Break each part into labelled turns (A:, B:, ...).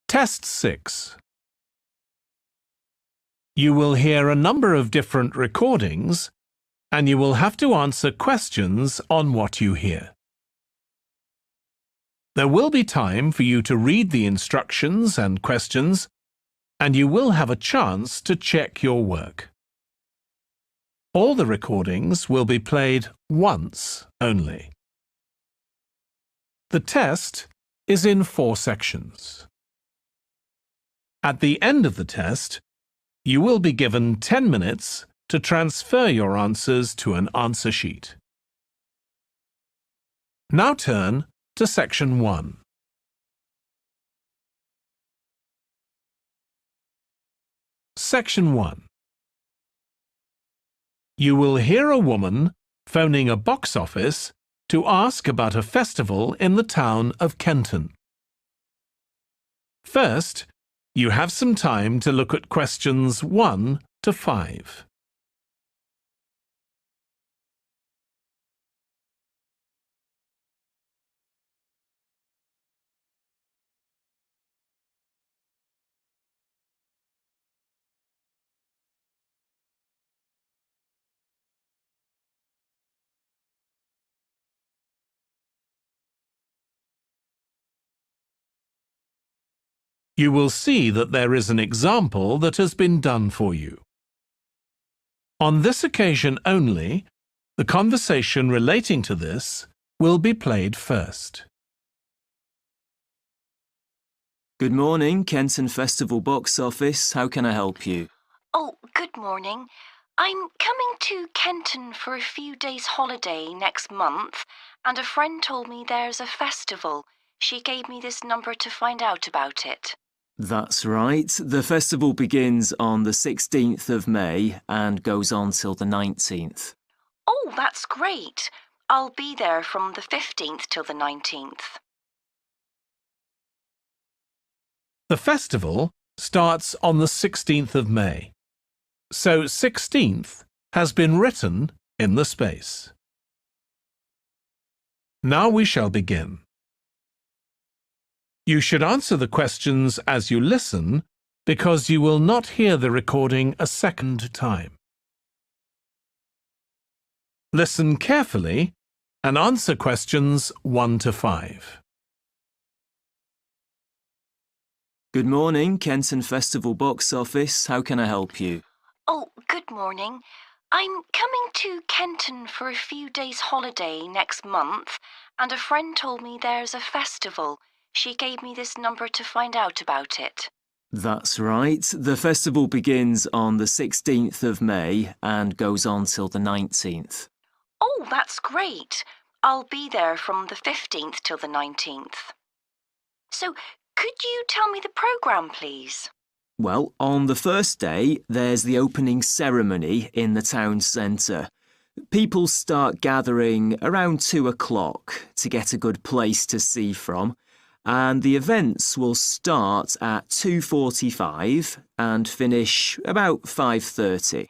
A: Test 6. You will hear a number of different recordings, and you will have to answer questions on what you hear. There will be time for you to read the instructions and questions, and you will have a chance to check your work. All the recordings will be played once only. The test is in 4 sections. At the end of the test, you will be given 10 minutes to transfer your answers to an answer sheet. Now turn to Section 1. Section 1. You will hear a woman phoning a box office to ask about a festival in the town of Kenton. First, you have some time to look at questions 1 to 5. You will see that there is an example that has been done for you. On this occasion only, the conversation relating to this will be played first.
B: Good morning, Kenton Festival box office. How can I help you?
C: Oh, good morning. I'm coming to Kenton for a few days holiday next month, and a friend told me there's a festival. She gave me this number to find out about it.
B: That's right. The festival begins on the 16th of May and goes on till the 19th.
C: Oh, that's great. I'll be there from the 15th till the 19th.
A: The festival starts on the 16th of May, so 16th has been written in the space. Now we shall begin. You should answer the questions as you listen because you will not hear the recording a second time. Listen carefully and answer questions 1 to 5.
B: Good morning, Kenton Festival box office. How can I help you?
C: Oh, good morning. I'm coming to Kenton for a few days holiday next month, and a friend told me there's a festival. She gave me this number to find out about it.
B: That's right. The festival begins on the 16th of May and goes on till the 19th.
C: Oh, that's great. I'll be there from the 15th till the 19th. So, could you tell me the programme, please?
B: Well, on the first day, there's the opening ceremony in the town centre. People start gathering around 2 o'clock to get a good place to see from. And the events will start at 2:45 and finish about 5:30.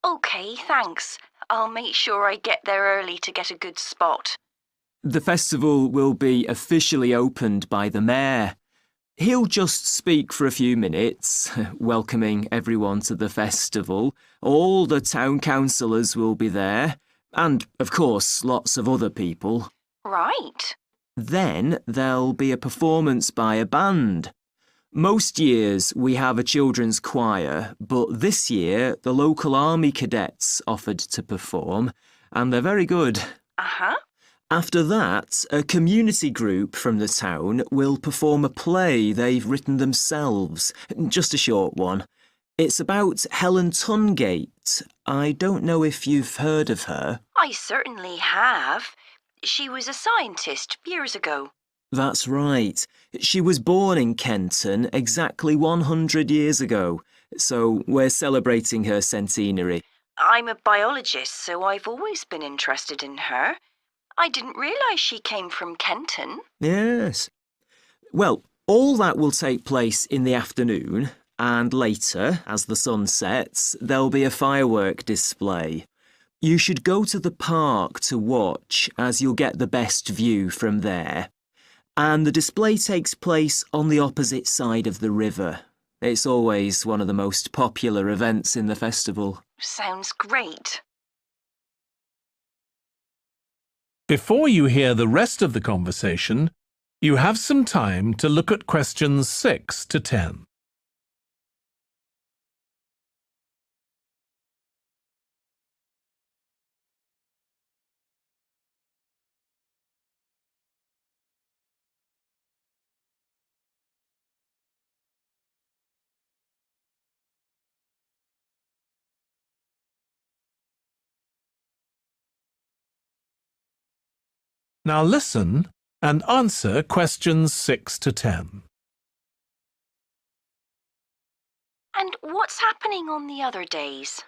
C: OK, thanks. I'll make sure I get there early to get a good spot.
B: The festival will be officially opened by the mayor. He'll just speak for a few minutes, welcoming everyone to the festival. All the town councillors will be there, and, of course, lots of other people.
C: Right.
B: Then there'll be a performance by a band. Most years we have a children's choir, but this year the local army cadets offered to perform, and they're very good.
C: Uh-huh.
B: After that, a community group from the town will perform a play they've written themselves, just a short one. It's about Helen Tungate. I don't know if you've heard of her.
C: I certainly have. She was a scientist years ago.
B: That's right. She was born in Kenton exactly 100 years ago, so we're celebrating her centenary.
C: I'm a biologist, so I've always been interested in her. I didn't realise she came from Kenton.
B: Yes. Well, all that will take place in the afternoon, and later, as the sun sets, there'll be a firework display. You should go to the park to watch, as you'll get the best view from there. And the display takes place on the opposite side of the river. It's always one of the most popular events in the festival.
C: Sounds great.
A: Before you hear the rest of the conversation, you have some time to look at questions 6 to 10. Now listen and answer questions 6 to 10.
C: And what's happening on the other days?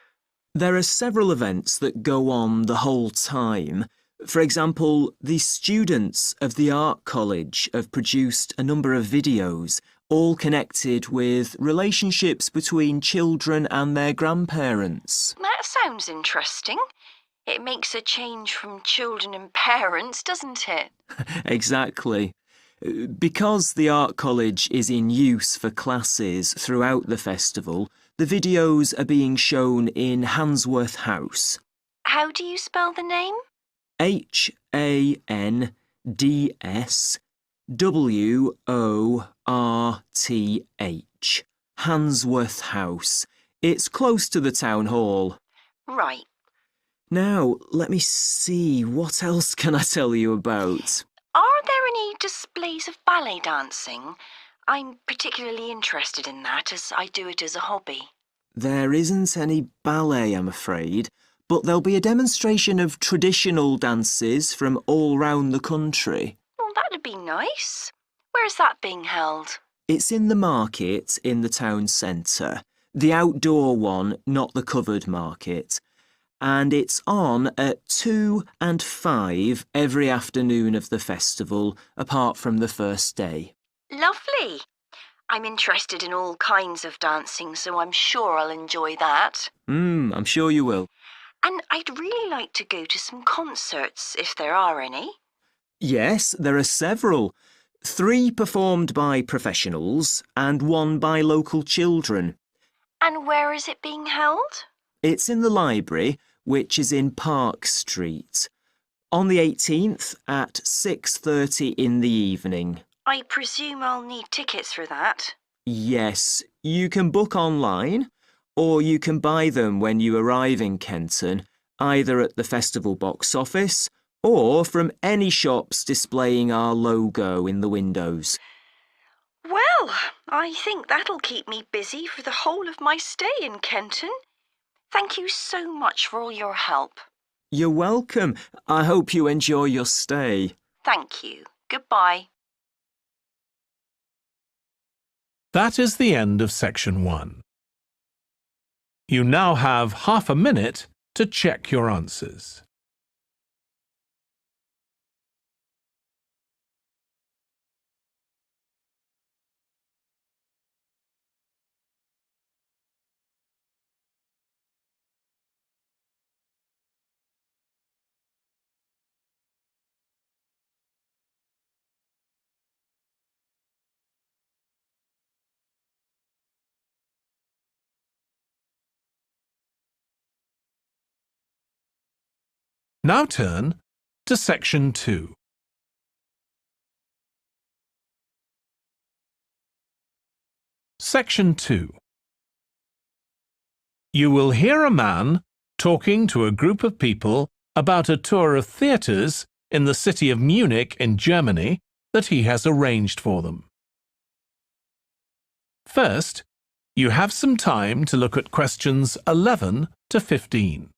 B: There are several events that go on the whole time. For example, the students of the art college have produced a number of videos, all connected with relationships between children and their grandparents.
C: That sounds interesting. It makes a change from children and parents, doesn't it?
B: Exactly. Because the art college is in use for classes throughout the festival, the videos are being shown in Handsworth House.
C: How do you spell the name?
B: Handsworth. Handsworth House. It's close to the town hall.
C: Right.
B: Now, let me see, what else can I tell you about?
C: Are there any displays of ballet dancing? I'm particularly interested in that as I do it as a hobby.
B: There isn't any ballet, I'm afraid, but there'll be a demonstration of traditional dances from all round the country.
C: Well, that'd be nice. Where's that being held?
B: It's in the market in the town centre. The outdoor one, not the covered market. And it's on at 2 and 5 every afternoon of the festival, apart from the first day.
C: Lovely. I'm interested in all kinds of dancing, so I'm sure I'll enjoy that.
B: I'm sure you will.
C: And I'd really like to go to some concerts, if there are any.
B: Yes, there are several. 3 performed by professionals and 1 by local children.
C: And where is it being held?
B: It's in the library, which is in Park Street. On the 18th at 6:30 in the evening.
C: I presume I'll need tickets for that.
B: Yes, you can book online, or you can buy them when you arrive in Kenton, either at the festival box office or from any shops displaying our logo in the windows.
C: Well, I think that'll keep me busy for the whole of my stay in Kenton. Thank you so much for all your help.
B: You're welcome. I hope you enjoy your stay.
C: Thank you. Goodbye.
A: That is the end of section 1. You now have half a minute to check your answers. Now turn to section 2. Section 2. You will hear a man talking to a group of people about a tour of theatres in the city of Munich in Germany that he has arranged for them. First, you have some time to look at questions 11 to 15.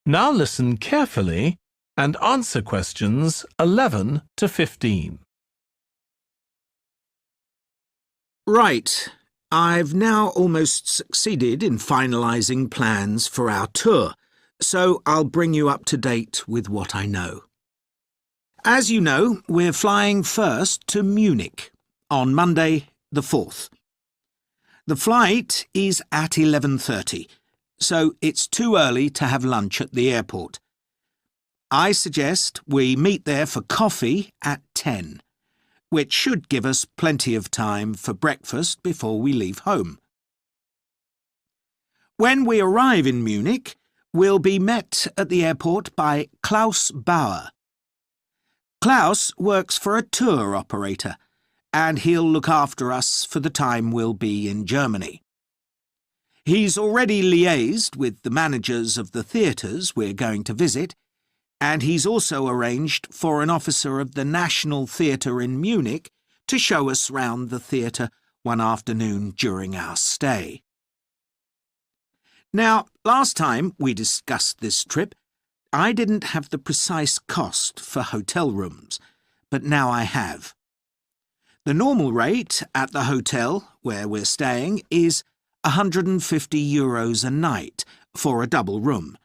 A: Now listen carefully and answer questions 11 to 15.
D: Right. I've now almost succeeded in finalising plans for our tour, so I'll bring you up to date with what I know. As you know, we're flying first to Munich on Monday the 4th. The flight is at 11:30, so it's too early to have lunch at the airport. I suggest we meet there for coffee at 10, which should give us plenty of time for breakfast before we leave home. When we arrive in Munich, we'll be met at the airport by Klaus Bauer. Klaus works for a tour operator, and he'll look after us for the time we'll be in Germany. He's already liaised with the managers of the theatres we're going to visit, and he's also arranged for an officer of the National Theatre in Munich to show us round the theatre one afternoon during our stay. Now, last time we discussed this trip, I didn't have the precise cost for hotel rooms, but now I have. The normal rate at the hotel where we're staying is €150 a night for a double room.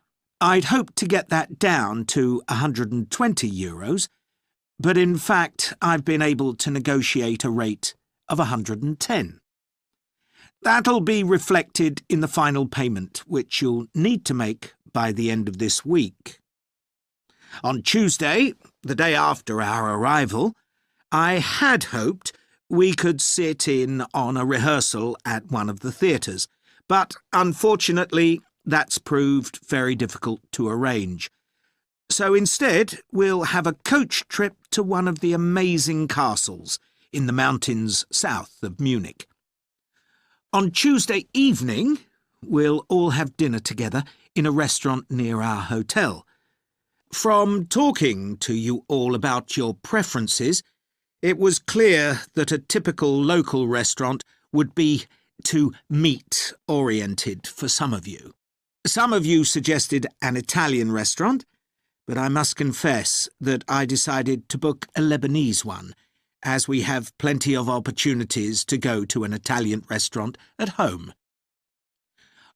D: I'd hoped to get that down to €120, but in fact I've been able to negotiate a rate of €110. That'll be reflected in the final payment, which you'll need to make by the end of this week. On Tuesday, the day after our arrival, I had hoped we could sit in on a rehearsal at one of the theatres, but unfortunately that's proved very difficult to arrange. So instead, we'll have a coach trip to one of the amazing castles in the mountains south of Munich. On Tuesday evening, we'll all have dinner together in a restaurant near our hotel. From talking to you all about your preferences, it was clear that a typical local restaurant would be too meat-oriented for some of you. Some of you suggested an Italian restaurant, but I must confess that I decided to book a Lebanese one, as we have plenty of opportunities to go to an Italian restaurant at home.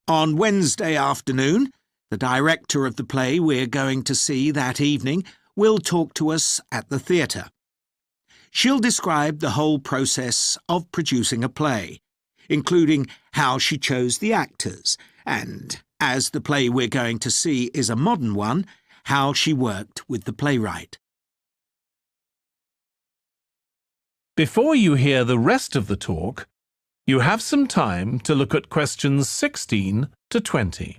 D: On Wednesday afternoon, the director of the play we're going to see that evening will talk to us at the theatre. She'll describe the whole process of producing a play, including how she chose the actors, and, as the play we're going to see is a modern one, how she worked with the playwright.
A: Before you hear the rest of the talk, you have some time to look at questions 16 to 20.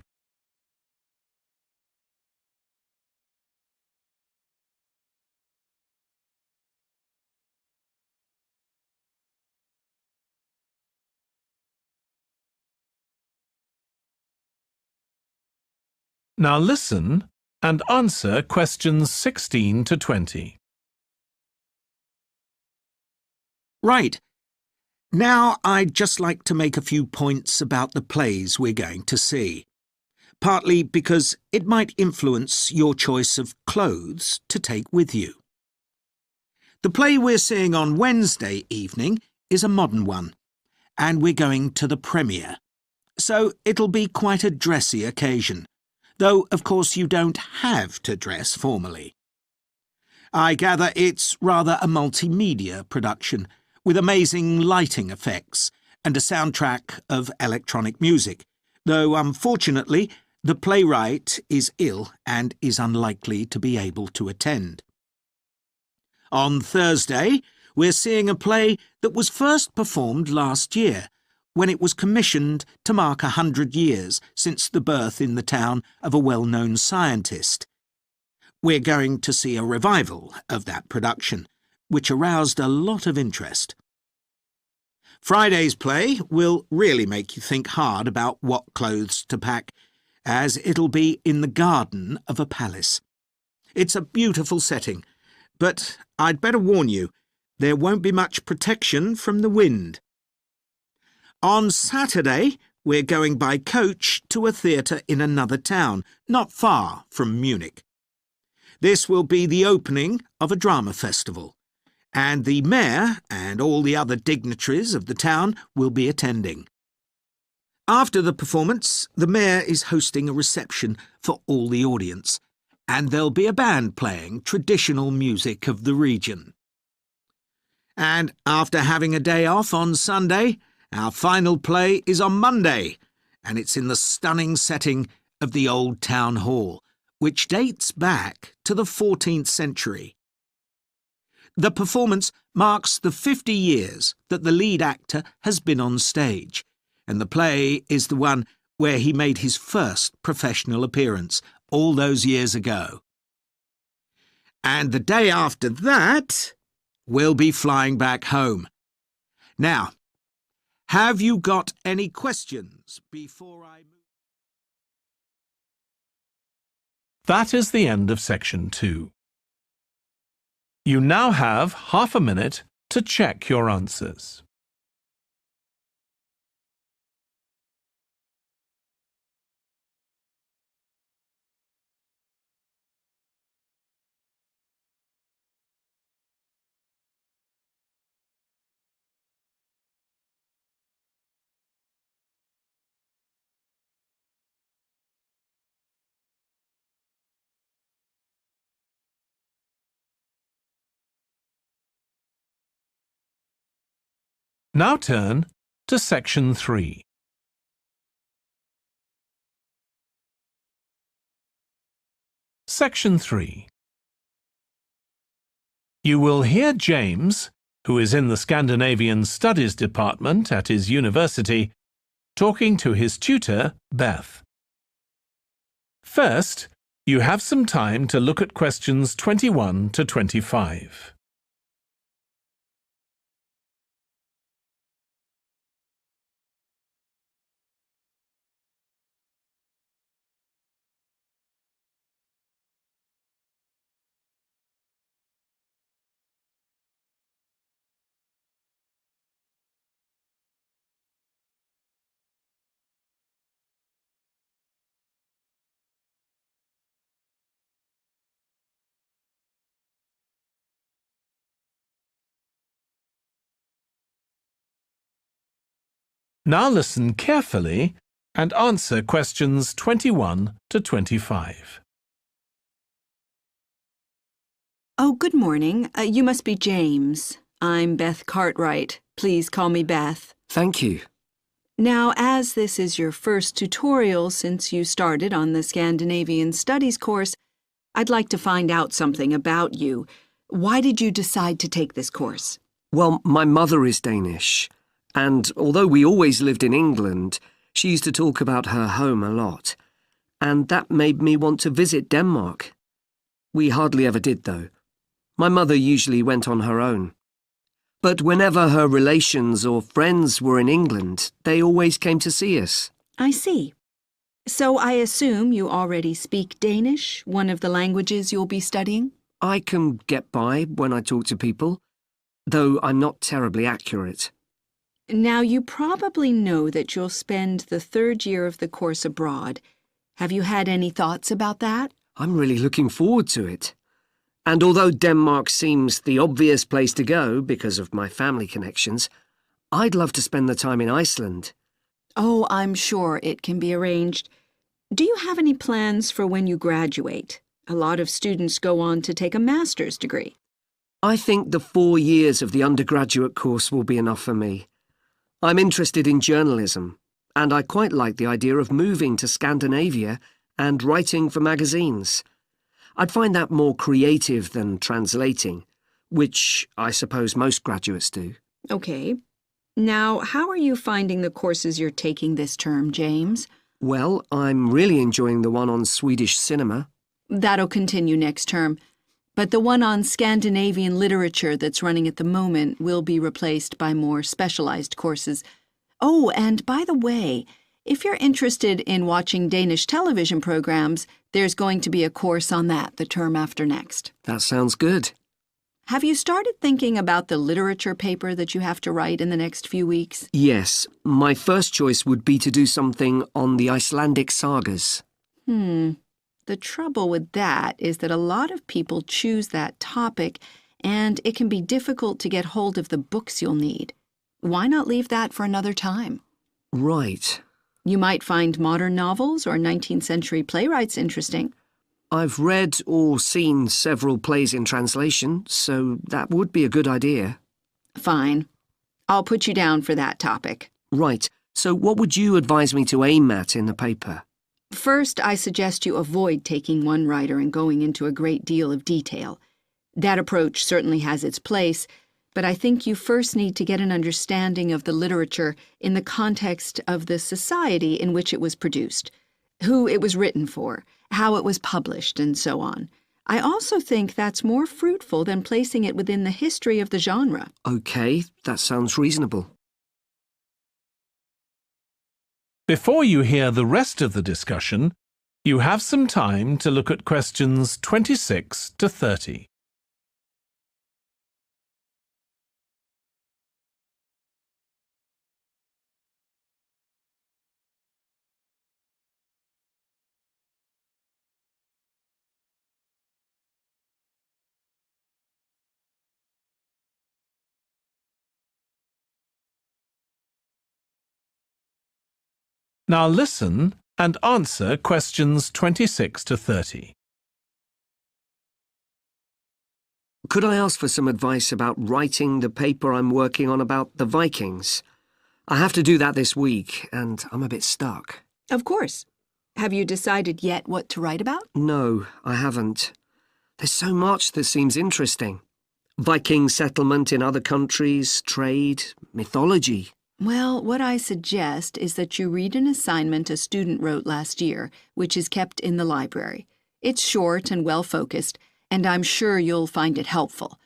A: Now listen and answer questions 16 to 20.
D: Right. Now I'd just like to make a few points about the plays we're going to see, partly because it might influence your choice of clothes to take with you. The play we're seeing on Wednesday evening is a modern one, and we're going to the premiere, so it'll be quite a dressy occasion, though of course you don't have to dress formally. I gather it's rather a multimedia production, with amazing lighting effects and a soundtrack of electronic music, though unfortunately the playwright is ill and is unlikely to be able to attend. On Thursday, we're seeing a play that was first performed last year, when it was commissioned to mark 100 years since the birth in the town of a well-known scientist. We're going to see a revival of that production, which aroused a lot of interest. Friday's play will really make you think hard about what clothes to pack, as it'll be in the garden of a palace. It's a beautiful setting, but I'd better warn you, there won't be much protection from the wind. On Saturday, we're going by coach to a theatre in another town, not far from Munich. This will be the opening of a drama festival, and the mayor and all the other dignitaries of the town will be attending. After the performance, the mayor is hosting a reception for all the audience, and there'll be a band playing traditional music of the region. And after having a day off on Sunday, our final play is on Monday, and it's in the stunning setting of the Old Town Hall, which dates back to the 14th century. The performance marks the 50 years that the lead actor has been on stage, and the play is the one where he made his first professional appearance all those years ago. And the day after that, we'll be flying back home. Now, have you got any questions before I move?
A: That is the end of section 2. You now have half a minute to check your answers. Now turn to section 3. Section 3. You will hear James, who is in the Scandinavian Studies department at his university, talking to his tutor, Beth. First, you have some time to look at questions 21 to 25. Now listen carefully and answer questions 21 to 25.
E: Oh, good morning. You must be James. I'm Beth Cartwright. Please call me Beth.
F: Thank you.
E: Now, as this is your first tutorial since you started on the Scandinavian Studies course, I'd like to find out something about you. Why did you decide to take this course?
F: Well, my mother is Danish, and although we always lived in England, she used to talk about her home a lot, and that made me want to visit Denmark. We hardly ever did, though. My mother usually went on her own. But whenever her relations or friends were in England, they always came to see us.
E: I see. So I assume you already speak Danish, one of the languages you'll be studying?
F: I can get by when I talk to people, though I'm not terribly accurate.
E: Now, you probably know that you'll spend the third year of the course abroad. Have you had any thoughts about that?
F: I'm really looking forward to it. And although Denmark seems the obvious place to go because of my family connections, I'd love to spend the time in Iceland.
E: Oh, I'm sure it can be arranged. Do you have any plans for when you graduate? A lot of students go on to take a master's degree.
F: I think the 4 years of the undergraduate course will be enough for me. I'm interested in journalism, and I quite like the idea of moving to Scandinavia and writing for magazines. I'd find that more creative than translating, which I suppose most graduates do.
E: Okay. Now, how are you finding the courses you're taking this term, James?
F: Well, I'm really enjoying the one on Swedish cinema.
E: That'll continue next term. But the one on Scandinavian literature that's running at the moment will be replaced by more specialized courses. Oh, and by the way, if you're interested in watching Danish television programs, there's going to be a course on that the term after next.
F: That sounds good.
E: Have you started thinking about the literature paper that you have to write in the next few weeks?
F: Yes, my first choice would be to do something on the Icelandic sagas.
E: The trouble with that is that a lot of people choose that topic, and it can be difficult to get hold of the books you'll need. Why not leave that for another time?
F: Right.
E: You might find modern novels or 19th century playwrights interesting.
F: I've read or seen several plays in translation, so that would be a good idea.
E: Fine. I'll put you down for that topic.
F: Right, so what would you advise me to aim at in the paper?
E: First, I suggest you avoid taking one writer and going into a great deal of detail. That approach certainly has its place, but I think you first need to get an understanding of the literature in the context of the society in which it was produced, who it was written for, how it was published, and so on. I also think that's more fruitful than placing it within the history of the genre.
F: Okay, that sounds reasonable.
A: Before you hear the rest of the discussion, you have some time to look at questions 26 to 30. Now listen and answer questions 26 to 30.
F: Could I ask for some advice about writing the paper I'm working on about the Vikings? I have to do that this week, and I'm a bit stuck.
E: Of course. Have you decided yet what to write about?
F: No, I haven't. There's so much that seems interesting. Viking settlement in other countries, trade, mythology.
E: Well, what I suggest is that you read an assignment a student wrote last year, which is kept in the library. It's short and well-focused, and I'm sure you'll find it helpful.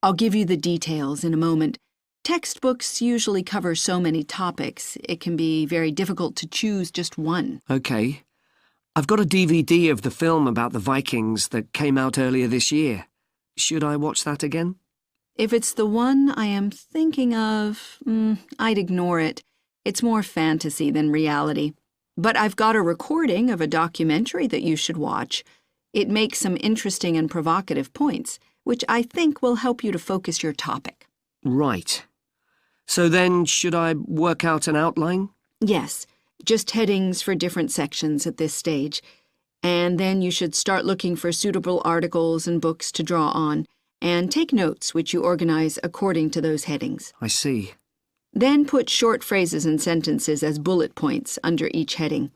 E: I'll give you the details in a moment. Textbooks usually cover so many topics, it can be very difficult to choose just one.
F: Okay. I've got a DVD of the film about the Vikings that came out earlier this year. Should I watch that again?
E: If it's the one I am thinking of, I'd ignore it. It's more fantasy than reality. But I've got a recording of a documentary that you should watch. It makes some interesting and provocative points, which I think will help you to focus your topic.
F: Right. So then, should I work out an outline?
E: Yes, just headings for different sections at this stage. And then you should start looking for suitable articles and books to draw on, and take notes which you organize according to those headings.
F: I see.
E: Then put short phrases and sentences as bullet points under each heading.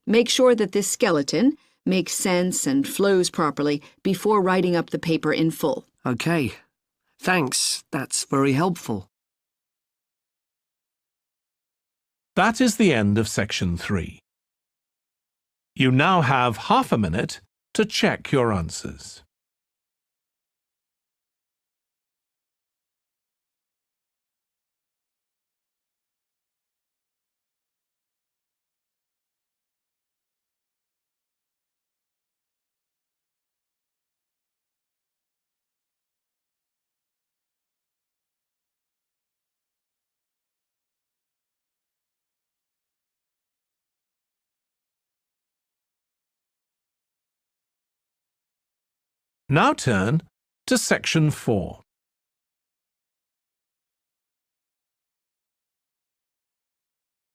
E: Make sure that this skeleton makes sense and flows properly before writing up the paper in full.
F: Okay. Thanks, that's very helpful.
A: That is the end of section 3. You now have half a minute to check your answers. Now turn to section 4.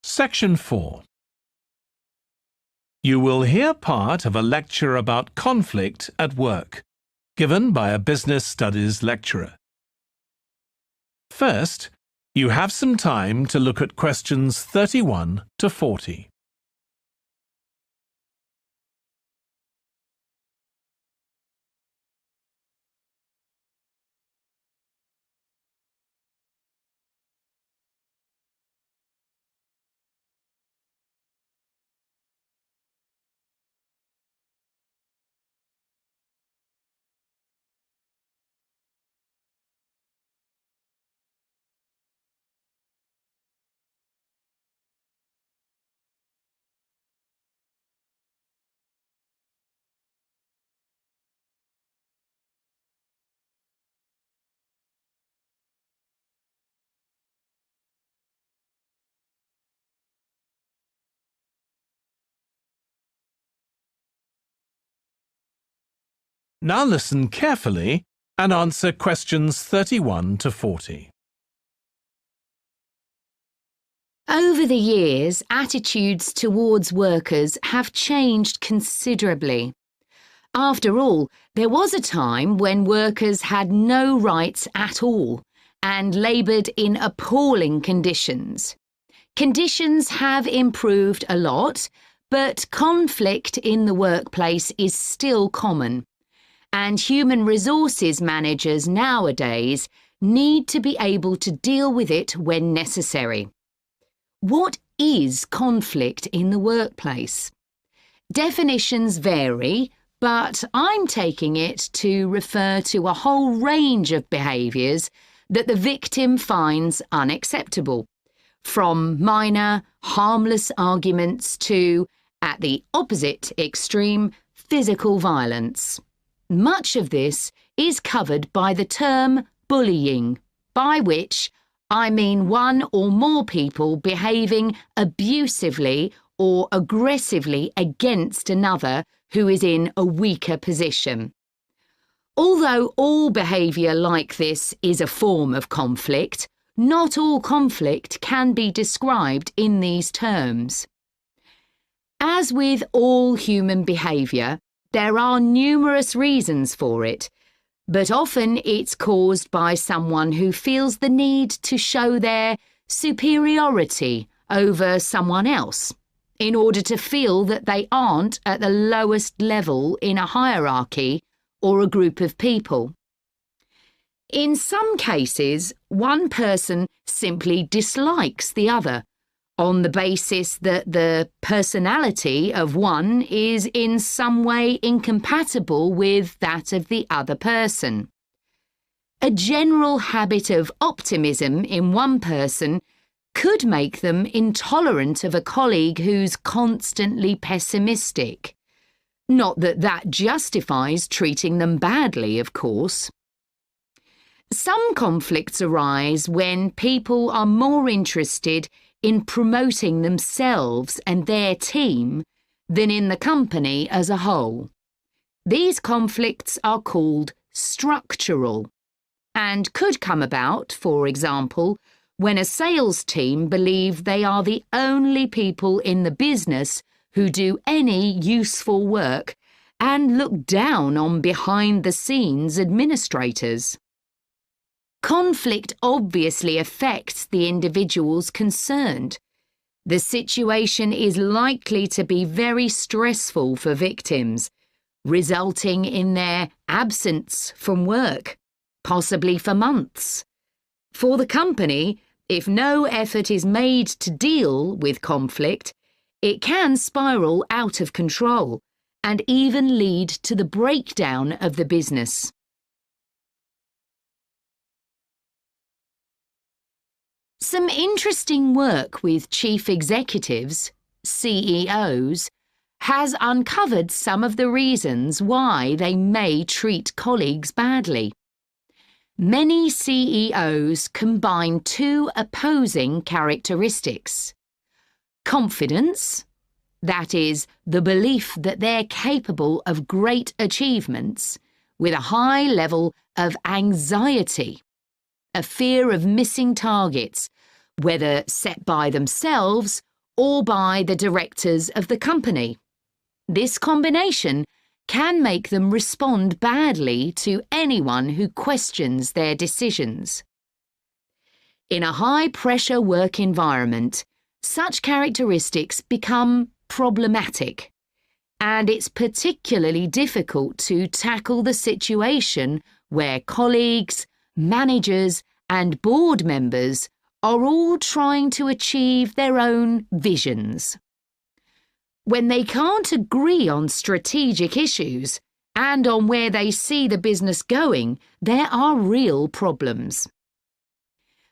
A: Section 4. You will hear part of a lecture about conflict at work, given by a business studies lecturer. First, you have some time to look at questions 31 to 40. Now listen carefully and answer questions 31 to 40.
G: Over the years, attitudes towards workers have changed considerably. After all, there was a time when workers had no rights at all and laboured in appalling conditions. Conditions have improved a lot, but conflict in the workplace is still common, and human resources managers nowadays need to be able to deal with it when necessary. What is conflict in the workplace? Definitions vary, but I'm taking it to refer to a whole range of behaviours that the victim finds unacceptable, from minor, harmless arguments to, at the opposite extreme, physical violence. Much of this is covered by the term bullying, by which I mean one or more people behaving abusively or aggressively against another who is in a weaker position. Although all behaviour like this is a form of conflict, not all conflict can be described in these terms. As with all human behaviour, there are numerous reasons for it, but often it's caused by someone who feels the need to show their superiority over someone else, in order to feel that they aren't at the lowest level in a hierarchy or a group of people. In some cases, one person simply dislikes the other, on the basis that the personality of one is in some way incompatible with that of the other person. A general habit of optimism in one person could make them intolerant of a colleague who's constantly pessimistic. Not that that justifies treating them badly, of course. Some conflicts arise when people are more interested in promoting themselves and their team than in the company as a whole. These conflicts are called structural and could come about, for example, when a sales team believe they are the only people in the business who do any useful work and look down on behind-the-scenes administrators. Conflict obviously affects the individuals concerned. The situation is likely to be very stressful for victims, resulting in their absence from work, possibly for months. For the company, if no effort is made to deal with conflict, it can spiral out of control and even lead to the breakdown of the business. Some interesting work with chief executives, CEOs, has uncovered some of the reasons why they may treat colleagues badly. Many CEOs combine two opposing characteristics: confidence, that is, the belief that they're capable of great achievements, with a high level of anxiety, a fear of missing targets, whether set by themselves or by the directors of the company. This combination can make them respond badly to anyone who questions their decisions. In a high-pressure work environment, such characteristics become problematic, and it's particularly difficult to tackle the situation where colleagues, managers, and board members are all trying to achieve their own visions. When they can't agree on strategic issues and on where they see the business going, there are real problems.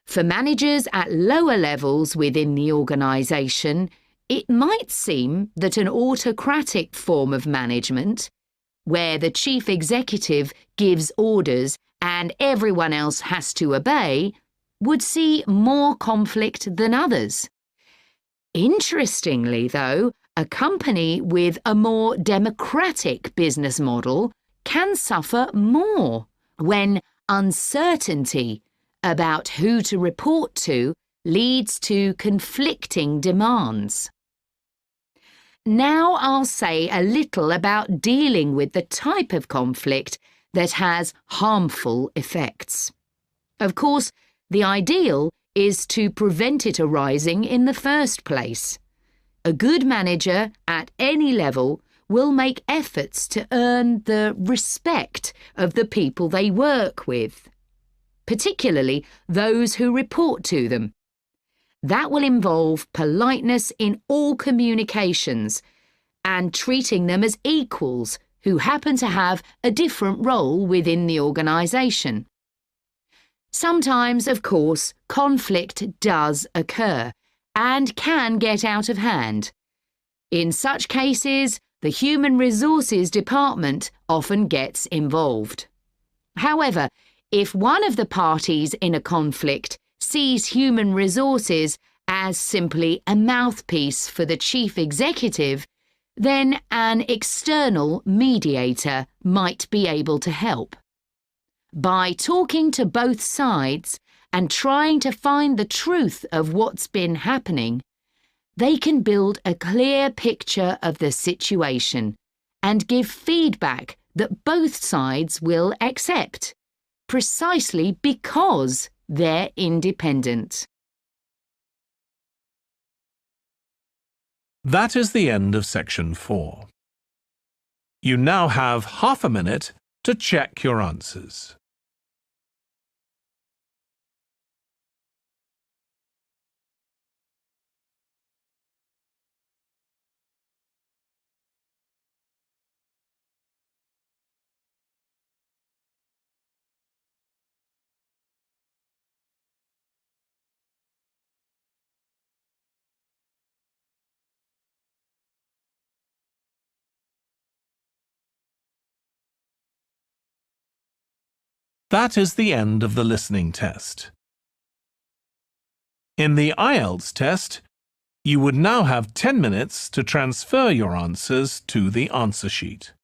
G: For managers at lower levels within the organisation, it might seem that an autocratic form of management, where the chief executive gives orders and everyone else has to obey, would see more conflict than others. Interestingly, though, a company with a more democratic business model, can suffer more when uncertainty about who to report to leads to conflicting demands. Now I'll say a little about dealing with the type of conflict that has harmful effects. Of course, the ideal is to prevent it arising in the first place. A good manager at any level will make efforts to earn the respect of the people they work with, particularly those who report to them. That will involve politeness in all communications and treating them as equals who happen to have a different role within the organisation. Sometimes, of course, conflict does occur and can get out of hand. In such cases, the Human Resources Department often gets involved. However, if one of the parties in a conflict sees human resources as simply a mouthpiece for the chief executive, then an external mediator might be able to help. By talking to both sides and trying to find the truth of what's been happening, they can build a clear picture of the situation and give feedback that both sides will accept, precisely because they're independent.
A: That is the end of section 4. You now have half a minute to check your answers. That is the end of the listening test. In the IELTS test, you would now have 10 minutes to transfer your answers to the answer sheet.